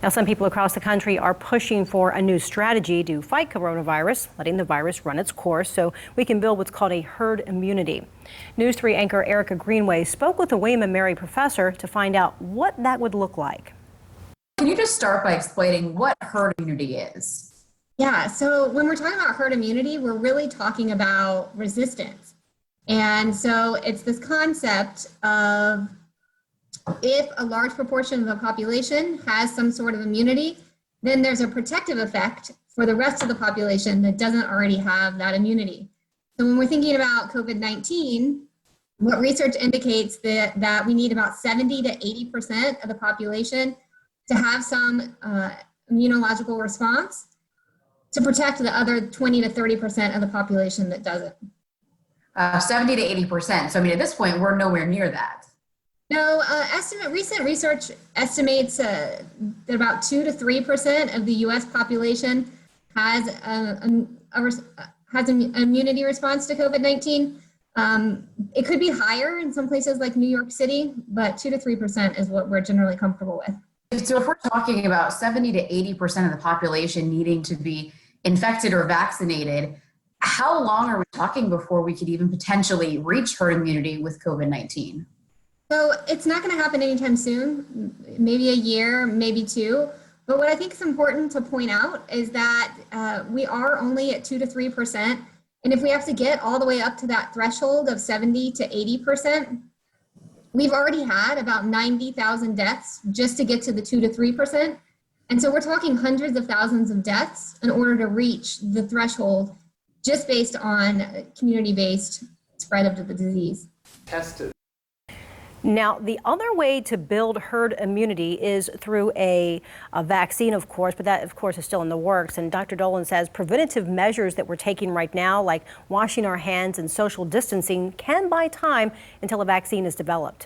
Now, some people across the country are pushing for a new strategy to fight coronavirus, letting the virus run its course so we can build what's called a herd immunity. News 3 anchor Erica Greenway spoke with a William and Mary professor to find out what that would look like. Can you just start by explaining what herd immunity is? Yeah, so when we're talking about herd immunity, we're really talking about resistance. And so it's this concept of if a large proportion of the population has some sort of immunity, then there's a protective effect for the rest of the population that doesn't already have that immunity. So when we're thinking about COVID-19, what research indicates that we need about 70 to 80% of the population to have some immunological response to protect the other 20 to 30% of the population that doesn't. 70 to 80%. So I mean, at this point, we're nowhere near that. No, recent research estimates that about 2 to 3% of the U.S. population has an immunity response to COVID-19. It could be higher in some places like New York City, but 2 to 3% is what we're generally comfortable with. So if we're talking about 70 to 80% of the population needing to be infected or vaccinated, how long are we talking before we could even potentially reach herd immunity with COVID-19? So it's not going to happen anytime soon, maybe a year, maybe two. But what I think is important to point out is that we are only at 2 to 3%. And if we have to get all the way up to that threshold of 70 to 80%, we've already had about 90,000 deaths just to get to the 2 to 3%. And so we're talking hundreds of thousands of deaths in order to reach the threshold just based on community-based spread of the disease. Tested. Now, the other way to build herd immunity is through a vaccine, of course, but that, of course, is still in the works. And Dr. Dolan says preventative measures that we're taking right now, like washing our hands and social distancing, can buy time until a vaccine is developed.